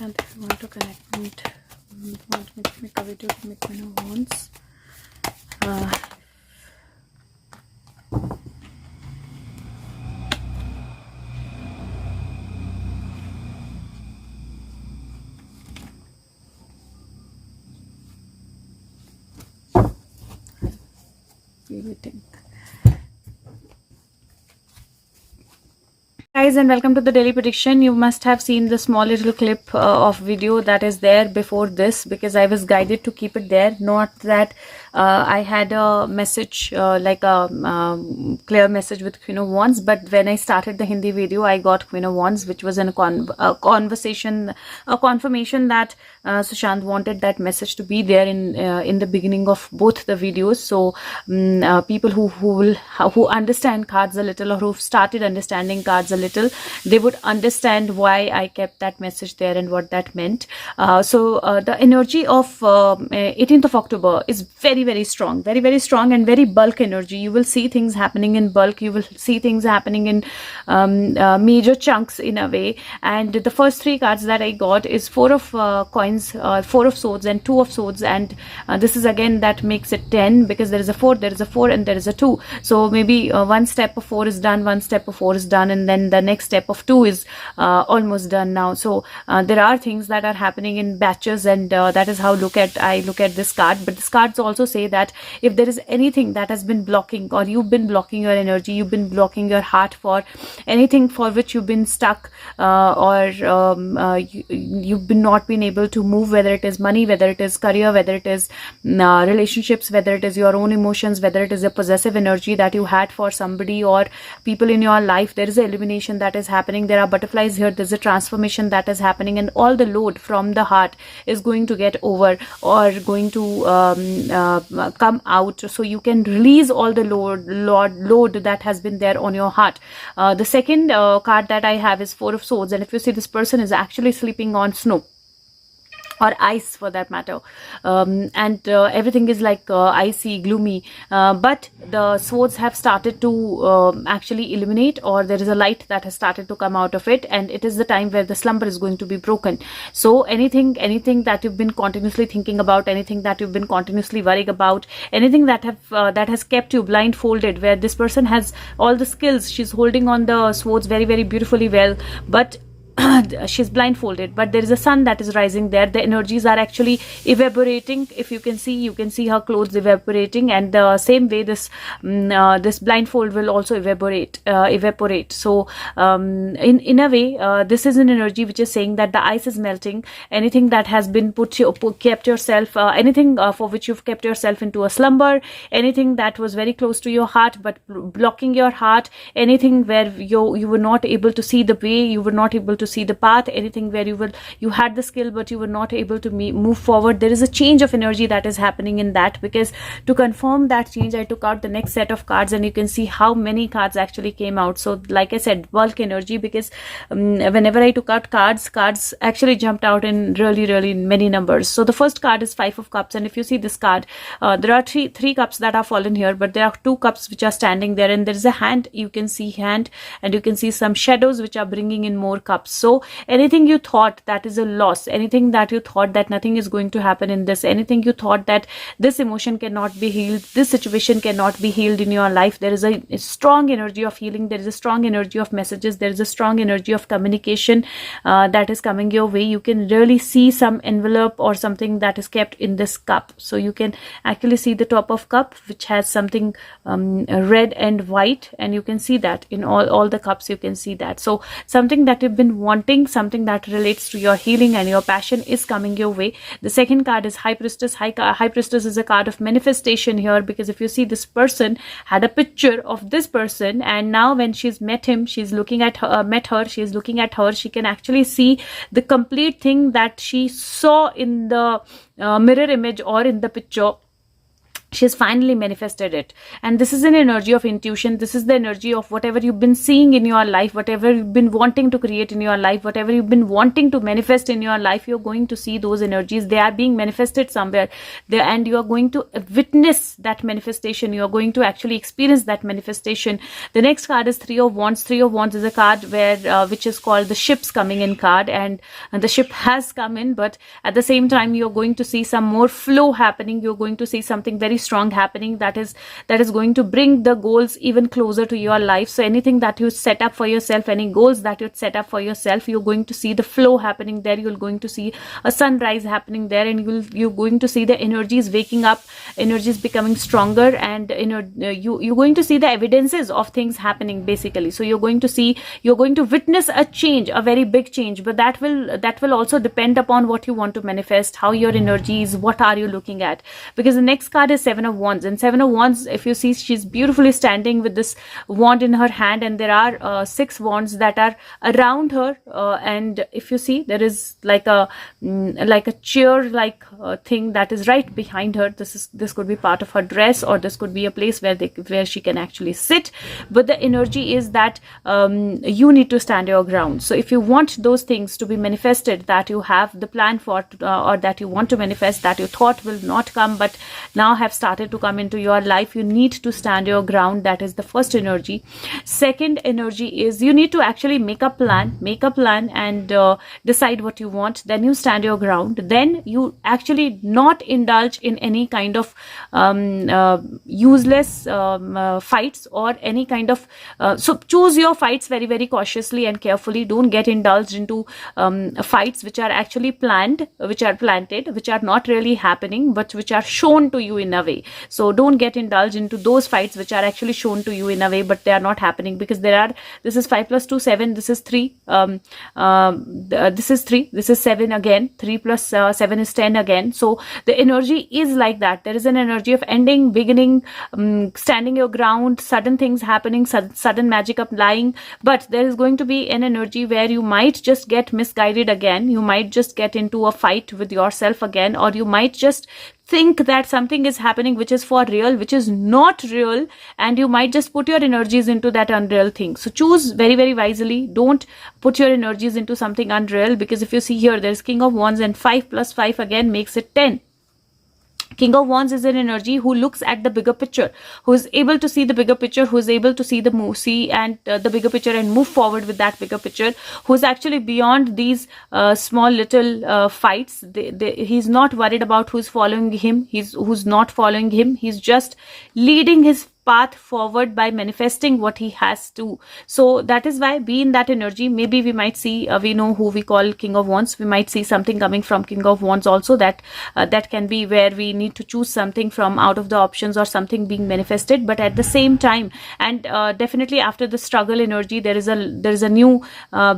and if you want to connect me, want me to make a video to make Queen of Wands. Waiting. Guys, and welcome to the daily prediction. You must have seen the small little clip of video that is there before this, because I was guided to keep it there. Not that I had a message like a clear message with Queen of Wands, but when I started the Hindi video, I got Queen of Wands, which was in a conversation, a confirmation that Sushant wanted that message to be there in the beginning of both the videos. So people who understand cards a little, or who've started understanding cards a little, they would understand why I kept that message there and what that meant. So the energy of 18th of October is very strong, very strong, and very bulk energy. You will see things happening in bulk. You will see things happening in major chunks in a way. And the first three cards that I got is 4 of coins, 4 of swords, and 2 of swords. And this is again that makes it 10, because there is a 4, there is a 4, and there is a 2. So maybe one step of 4 is done, one step of 4 is done, and then the next step of 2 is almost done now. So there are things that are happening in batches, and that is how I look at this card. But this cards also say that if there is anything that has been blocking, or you've been blocking your energy, you've been blocking your heart for anything for which you've been stuck, or you've not been able to move, whether it is money, whether it is career, whether it is relationships, whether it is your own emotions, whether it is a possessive energy that you had for somebody or people in your life, there is an elimination that is happening. There are butterflies here. There's a transformation that is happening, and all the load from the heart is going to get over, or going to come out, so you can release all the load that has been there on your heart. The second card that I have is 4 of swords, and if you see, this person is actually sleeping on snow or ice for that matter, and everything is like icy, gloomy, but the swords have started to actually illuminate, or there is a light that has started to come out of it, and it is the time where the slumber is going to be broken. So anything that you've been continuously thinking about, anything that you've been continuously worrying about, anything that has kept you blindfolded, where this person has all the skills, she's holding on the swords very beautifully well, but she's blindfolded, but there is a sun that is rising there. The energies are actually evaporating. If you can see her clothes evaporating, and the same way this blindfold will also evaporate. So in a way, this is an energy which is saying that the ice is melting. Anything that has been kept yourself, anything for which you've kept yourself into a slumber, anything that was very close to your heart but blocking your heart, anything where you were not able to see the way, you were not able to see the path, anything where you had the skill but you were not able to move forward. There is a change of energy that is happening in that, because to confirm that change, I took out the next set of cards, and you can see how many cards actually came out. So like I said, bulk energy, because whenever I took out cards actually jumped out in really many numbers. So the first card is 5 of cups, and if you see this card, there are three cups that are fallen here, but there are 2 cups which are standing there, and there is a hand. You can see hand, and you can see some shadows which are bringing in more cups. So anything you thought that is a loss, anything that you thought that nothing is going to happen in this, anything you thought that this emotion cannot be healed, this situation cannot be healed in your life, there is a strong energy of healing, there is a strong energy of messages, there is a strong energy of communication that is coming your way. You can really see some envelope or something that is kept in this cup. So you can actually see the top of cup, which has something red and white, and you can see that in all the cups. You can see that. So something that you've been wanting, something that relates to your healing and your passion is coming your way. The second card is High Priestess. High Priestess is a card of manifestation here, because if you see, this person had a picture of this person, and now when she's met him, she's looking at her, she's looking at her, she can actually see the complete thing that she saw in the mirror image or in the picture. she's finally manifested it. And this is an energy of intuition. This is the energy of whatever you've been seeing in your life, whatever you've been wanting to create in your life, whatever you've been wanting to manifest in your life. You're going to see those energies. They are being manifested somewhere there, and you are going to witness that manifestation. You are going to actually experience that manifestation. The next card is Three of Wands. Three of Wands is a card where which is called the ships coming in card, and the ship has come in, but at the same time you're going to see some more flow happening. You're going to see something very strong happening that is going to bring the goals even closer to your life. So anything that you set up for yourself, any goals that you set up for yourself, you're going to see the flow happening there. You're going to see a sunrise happening there, and you're going to see the energies waking up, energies becoming stronger, and you're going to see the evidences of things happening basically. So you're going to witness a change, a very big change, but that will also depend upon what you want to manifest, how your energies, what are you looking at. Because the next card is Seven of Wands, and Seven of Wands, if you see, she's beautifully standing with this wand in her hand, and there are 6 wands that are around her, and if you see, there is like a chair like thing that is right behind her. This could be part of her dress, or this could be a place where she can actually sit, but the energy is that you need to stand your ground. So if you want those things to be manifested that you have the plan for, or that you want to manifest, that you thought will not come but now have started to come into your life, you need to stand your ground. That is the first energy. Second energy is you need to actually make a plan and decide what you want. Then you stand your ground. Then you actually not indulge in any kind of useless fights, or any kind of so choose your fights very, very cautiously and carefully. Don't get indulged into fights which are actually planned, which are planted, which are not really happening, but which are shown to you in a way. So don't get indulged into those fights which are actually shown to you in a way, but they are not happening, because this is 5 plus 2, 7, this is 3, this is 3, this is 7 again, 3 plus 7 is 10 again. So the energy is like that. There is an energy of ending, beginning, standing your ground, sudden things happening, sudden magic applying, but there is going to be an energy where you might just get misguided again. You might just get into a fight with yourself again, or you might just think that something is happening which is for real, which is not real, and you might just put your energies into that unreal thing. So choose very, very wisely. Don't put your energies into something unreal, because if you see here, there's King of Wands, and 5 plus 5 again makes it 10. King of Wands is an energy who looks at the bigger picture, who is able to see the bigger picture, who is able to see the bigger picture and move forward with that bigger picture, who is actually beyond these small little fights. He's not worried about who's following him, who's not following him. He's just leading his path forward by manifesting what he has to. So that is why, be in that energy. Maybe we might see, we know who we call King of Wands, we might see something coming from King of Wands also, that can be where we need to choose something from out of the options, or something being manifested. But at the same time, and definitely after the struggle energy, there is a new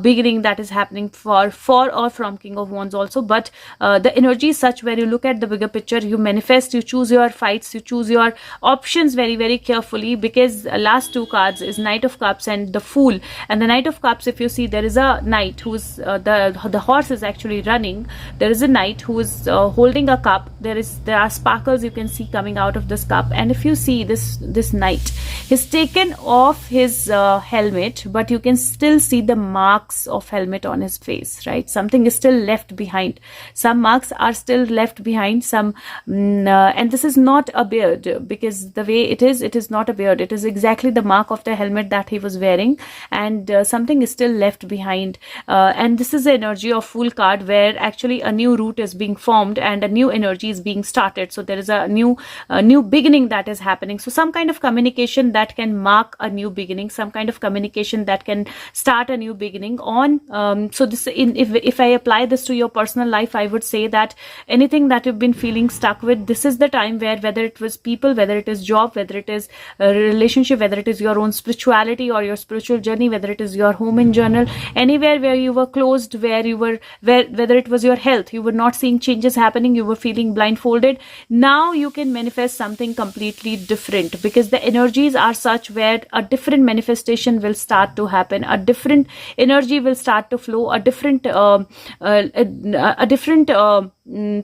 beginning that is happening for or from King of Wands also. But the energy is such where you look at the bigger picture, you manifest, you choose your fights, you choose your options very, very carefully, because last 2 cards is Knight of Cups and the Fool. And the Knight of Cups, if you see, there is a knight who's the horse is actually running. There is a knight who is holding a cup. There are sparkles you can see coming out of this cup. And if you see this knight, he's taken off his helmet, but you can still see the marks of helmet on his face, right? Something is still left behind. Some marks are still left behind. And this is not a beard, because the way it is not a beard. It is exactly the mark of the helmet that he was wearing, and something is still left behind. And this is the energy of Fool card, where actually a new root is being formed and a new energy is being started. So there is a new beginning that is happening. So some kind of communication that can mark a new beginning, some kind of communication that can start a new beginning on. So this, if I apply this to your personal life, I would say that anything that you've been feeling stuck with, this is the time where, whether it was people, whether it is job, whether it is a relationship, whether it is your own spirituality or your spiritual journey, whether it is your home in general, anywhere where you were closed, whether it was your health, you were not seeing changes happening, you were feeling blindfolded. Now you can manifest something completely different, because the energies are such where a different manifestation will start to happen, a different energy will start to flow, a different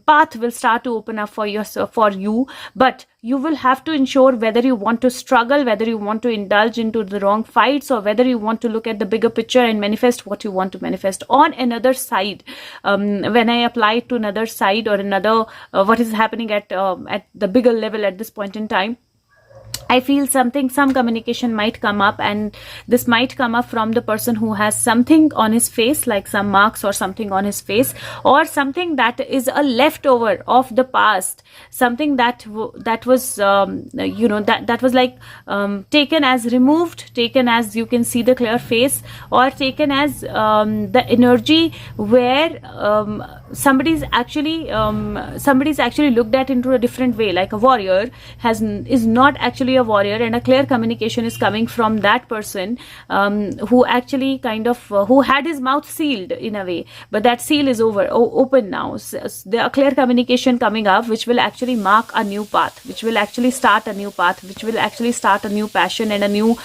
path will start to open up for you, but you will have to ensure whether you want to struggle, whether you want to indulge into the wrong fights, or whether you want to look at the bigger picture and manifest what you want to manifest. On another side, when I apply it to another side or another what is happening at the bigger level at this point in time, I feel some communication might come up, and this might come up from the person who has something on his face, like some marks or something on his face, or something that is a leftover of the past, something that was that was like taken as removed, taken as you can see the clear face, or taken as the energy where somebody's actually looked at into a different way, like a warrior is not actually a warrior, and a clear communication is coming from that person who actually who had his mouth sealed in a way, but that seal is open now. So there are clear communication coming up, which will actually mark a new path, which will actually start a new path, which will actually start a new passion and a new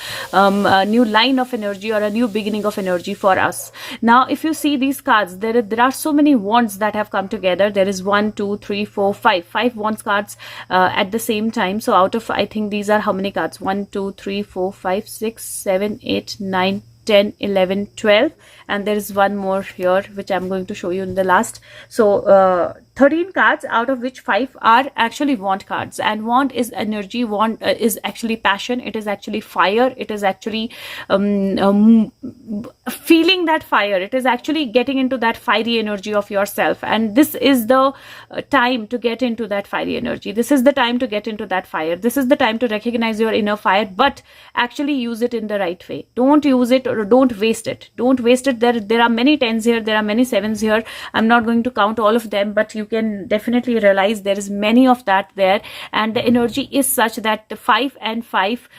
line of energy, or a new beginning of energy for us. Now, if you see these cards, there are so many wands that have come together. There is 1, 2, 3, 4, 5 wands cards at the same time. So out of, I think these are how many cards? 1, 2, 3, 4, 5, 6, 7, 8, 9, 10, 11, 12, and there is one more here which I'm going to show you in the last. So 13 cards, out of which 5 are actually wand cards, and wand is energy, wand is actually passion, it is actually fire, it is actually feeling that fire, it is actually getting into that fiery energy of yourself, and this is the time to get into that fiery energy. This is the time to get into that fire. This is the time to recognize your inner fire, but actually use it in the right way. Don't use it, or don't waste it. Don't waste it. There are many 10s here, there are many 7s here. I'm not going to count all of them, but you can definitely realize there is many of that there, and the energy is such that the 5 and 5,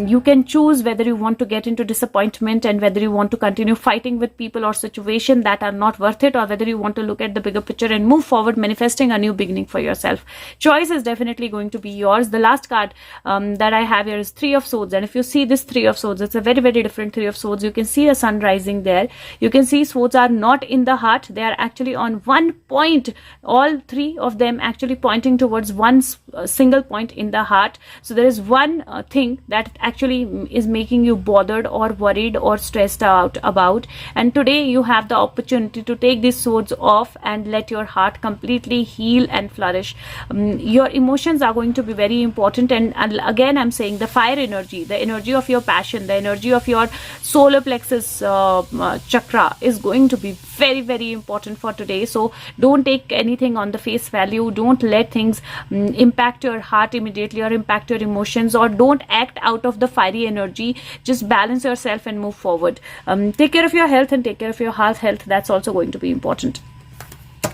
you can choose whether you want to get into disappointment and whether you want to continue fighting with people or situation that are not worth it, or whether you want to look at the bigger picture and move forward, manifesting a new beginning for yourself. Choice is definitely going to be yours. The last card that I have here is 3 of Swords, and if you see this 3 of Swords, it's a very, very different 3 of Swords. You can see a sun rising there. You can see swords are not in the heart, they are actually on one point, all 3 of them actually pointing towards one single point in the heart. So there is one thing that actually is making you bothered or worried or stressed out about, and today you have the opportunity to take these swords off and let your heart completely heal and flourish. Your emotions are going to be very important, and again I'm saying the fire energy, the energy of your passion, the energy of your solar plexus chakra is going to be very, very important for today. So don't take anything on the face value. Don't let things impact your heart immediately or impact your emotions, or don't act out of the fiery energy. Just balance yourself and move forward. Take care of your health and take care of your health. That's also going to be important.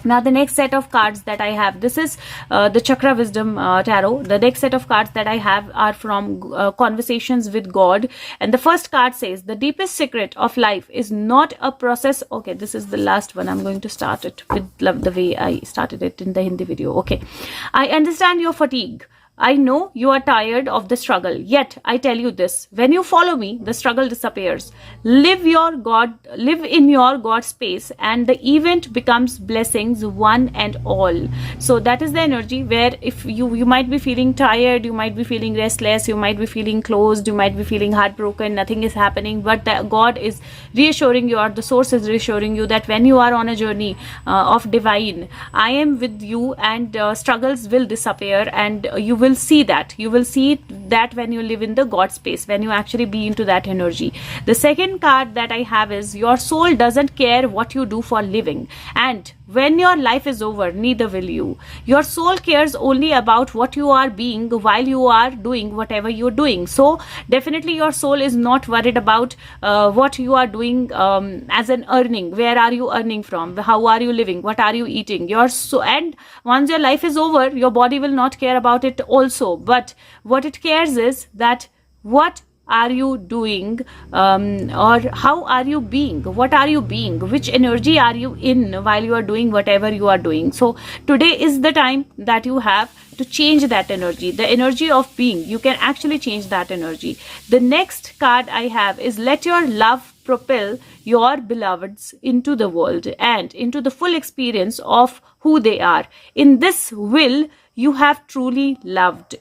Now the next set of cards that I have, this is the Chakra Wisdom Tarot. The next set of cards that I have are from Conversations with God, and the first card says, the deepest secret of life is not a process. Okay, this is the last one. I'm going to start it with the way I started it in the Hindi video. Okay, I understand your fatigue. I know you are tired of the struggle, yet I tell you this, when you follow me, the struggle disappears. Live in your God space, and the event becomes blessings, one and all. So that is the energy where if you might be feeling tired, you might be feeling restless, you might be feeling closed, you might be feeling heartbroken, nothing is happening, but God is reassuring you, or the source is reassuring you, that when you are on a journey of divine, I am with you, and struggles will disappear, and you will see that. You will see that when you live in the God space, when you actually be into that energy. The second card that I have is, your soul doesn't care what you do for living, and when your life is over, neither will you. Your soul cares only about what you are being while you are doing whatever you're doing. So definitely your soul is not worried about what you are doing as an earning. Where are you earning from? How are you living? What are you eating? And once your life is over, your body will not care about it also. But what it cares is that what are you doing, or how are you being, what are you being, which energy are you in while you are doing whatever you are doing. So today is the time that you have to change that energy, the energy of being. You can actually change that energy. The next card I have is, let your love propel your beloveds into the world and into the full experience of who they are. In this will you have truly loved,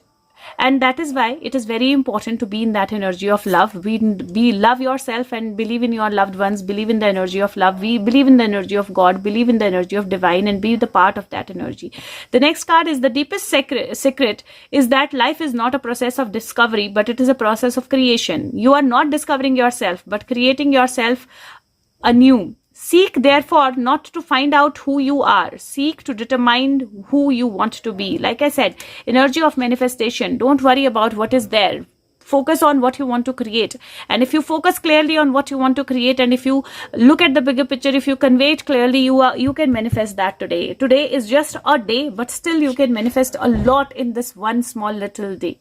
And that is why it is very important to be in that energy of love. Love yourself and believe in your loved ones, believe in the energy of love, we believe in the energy of God, believe in the energy of divine, and be the part of that energy. The next card is the deepest secret is that life is not a process of discovery, but it is a process of creation. You are not discovering yourself, but creating yourself anew. Seek, therefore, not to find out who you are. Seek to determine who you want to be. Like I said, energy of manifestation. Don't worry about what is there. Focus on what you want to create. And if you focus clearly on what you want to create, and if you look at the bigger picture, if you convey it clearly, you can manifest that today. Today is just a day, but still you can manifest a lot in this one small little day.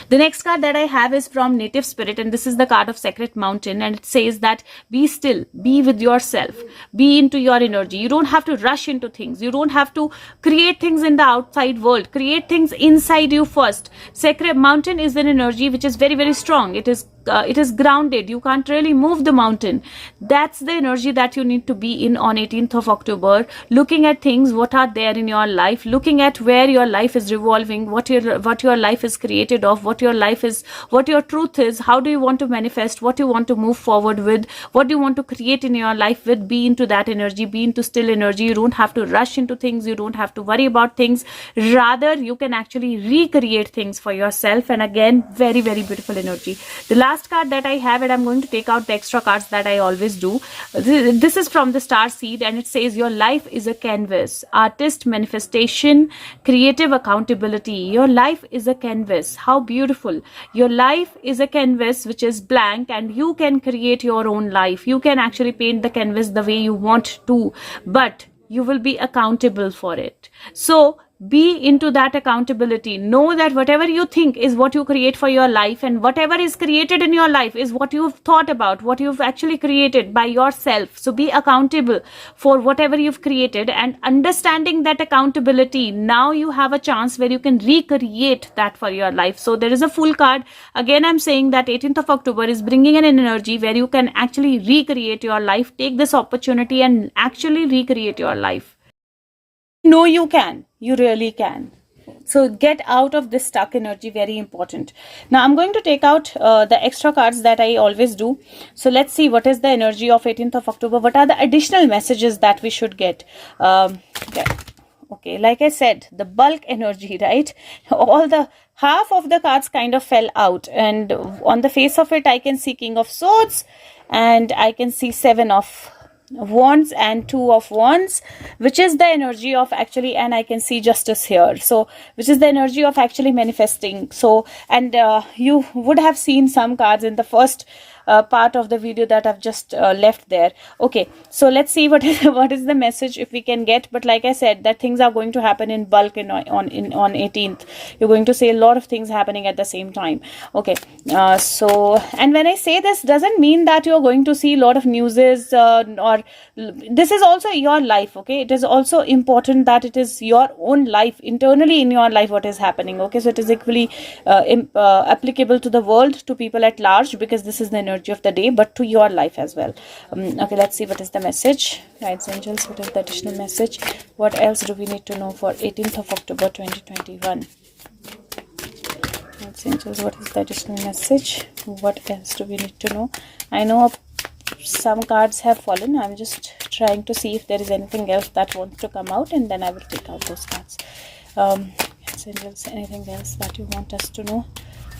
The next card that I have is from Native Spirit, and this is the card of Sacred Mountain, and it says that be still, be with yourself, be into your energy. You don't have to rush into things. You don't have to create things in the outside world. Create things inside you first. Sacred Mountain is an energy which is very, very strong. It is grounded. You can't really move the mountain. That's the energy that you need to be in on 18th of October. Looking at things, what are there in your life, looking at where your life is revolving, what your life is created of, what your life is, what your truth is, how do you want to manifest, what you want to move forward with, what do you want to create in your life with. Be into that energy, be into still energy. You don't have to rush into things. You don't have to worry about things. Rather, you can actually recreate things for yourself. And again, very, very beautiful energy. The last card that I have, and I'm going to take out the extra cards that I always do. This is from the Star Seed, and it says your life is a canvas. Artist, manifestation, creative accountability. Your life is a canvas. How beautiful. Your life is a canvas which is blank, and you can create your own life. You can actually paint the canvas the way you want to, but you will be accountable for it. So be into that accountability. Know that whatever you think is what you create for your life, and whatever is created in your life is what you've thought about, what you've actually created by yourself. So be accountable for whatever you've created, and understanding that accountability, now you have a chance where you can recreate that for your life. So there is a full card. Again, I'm saying that 18th of October is bringing in an energy where you can actually recreate your life. Take this opportunity and actually recreate your life. No, you can. You really can. So get out of this stuck energy. Very important. Now I'm going to take out the extra cards that I always do. So let's see what is the energy of 18th of October. What are the additional messages that we should get? Okay, like I said, the bulk energy, right? Half of the cards kind of fell out, and on the face of it I can see King of Swords, and I can see 7 of Wands and 2 of Wands, which is the energy of actually, and I can see Justice here, so which is the energy of actually manifesting. So, and you would have seen some cards in the first part of the video that I've just left there. Okay, so let's see what is the message if we can get. But like I said, that things are going to happen in bulk on 18th. You're going to see a lot of things happening at the same time. Okay, so, and when I say this, doesn't mean that you're going to see a lot of newses or this is also your life. Okay, it is also important that it is your own life, internally in your life, what is happening. Okay, so it is equally applicable to the world, to people at large, because this is the energy of the day, but to your life as well. Okay, let's see what is the message. Guides, angels, what is the additional message? What else do we need to know for 18th of October 2021? Guides, angels, what is the additional message? What else do we need to know? I know some cards have fallen. I'm just trying to see if there is anything else that wants to come out, and then I will take out those cards. Guides, angels, anything else that you want us to know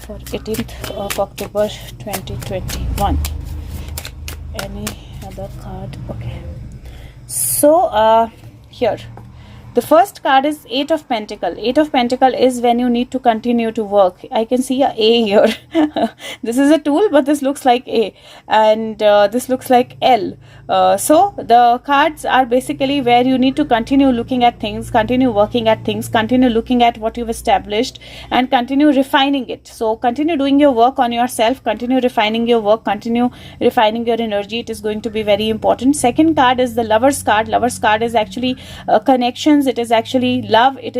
for 18th of October 2021? Any other card? Okay, so here the first card is 8 of Pentacle. 8 of Pentacle is when you need to continue to work. I can see a A here. This is a tool, but this looks like A, and this looks like L. So the cards are basically where you need to continue looking at things, continue working at things, continue looking at what you've established, and continue refining it. So continue doing your work on yourself, continue refining your work, continue refining your energy. It is going to be very important. Second card is the Lover's card. Lover's card is actually connections emotions, it is actually love, it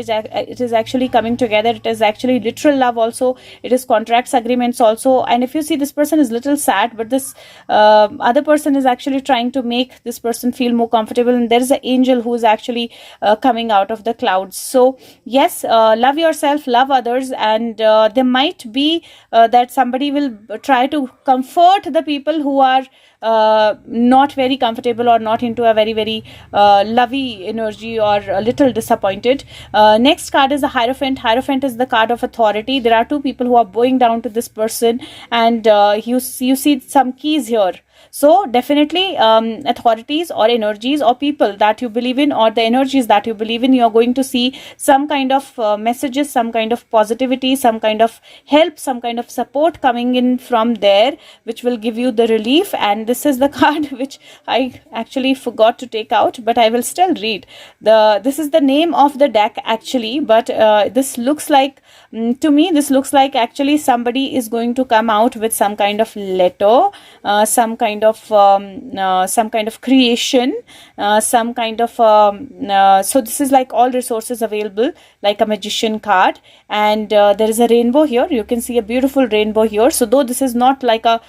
is actually coming together, it is actually literal love also, it is contracts, agreements also. And if you see, this person is little sad, but this other person is actually trying to make this person feel more comfortable, and there is an angel who is actually coming out of the clouds. So yes, love yourself, love others, and there might be that somebody will try to comfort the people who are not very comfortable or not into a very lovey energy or a little disappointed. Next card is the Hierophant. Hierophant is the card of authority. There are two people who are bowing down to this person, and you see some keys here. So definitely authorities or energies or people that you believe in, or the energies that you believe in, you are going to see some kind of messages, some kind of positivity, some kind of help, some kind of support coming in from there, which will give you the relief. And this is the card which I actually forgot to take out, but I will still read. This is the name of the deck actually, but this looks like, to me, this looks like actually somebody is going to come out with some kind of letter, some kind of creation, some kind of so this is like all resources available, like a magician card. And there is a rainbow here. You can see a beautiful rainbow here. So though this is not like a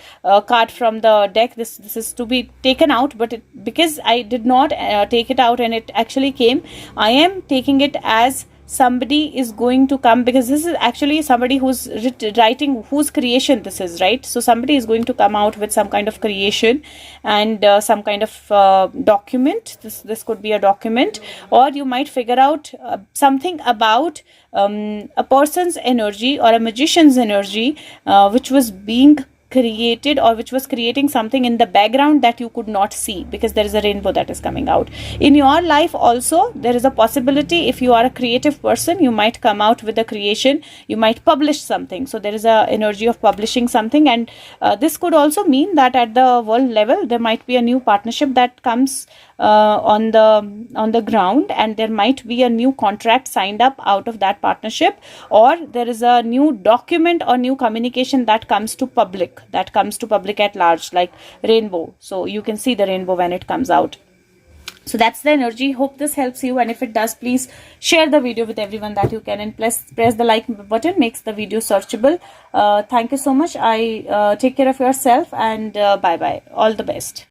card from the deck, this is to be taken out, but because I did not take it out and it actually came, I am taking it as somebody is going to come, because this is actually somebody who's writing, whose creation this is, right? So somebody is going to come out with some kind of creation and some kind of document. This could be a document, or you might figure out something about a person's energy or a magician's energy which was being created, or which was creating something in the background that you could not see, because there is a rainbow that is coming out. In your life also, there is a possibility, if you are a creative person, you might come out with a creation, you might publish something. So there is a energy of publishing something, and this could also mean that at the world level there might be a new partnership that comes on the ground, and there might be a new contract signed up out of that partnership, or there is a new document or new communication that comes to public at large, like rainbow. So you can see the rainbow when it comes out. So that's the energy. Hope this helps you, and if it does, please share the video with everyone that you can, and press the like button, makes the video searchable. Thank you so much. Take care of yourself, and bye bye, all the best.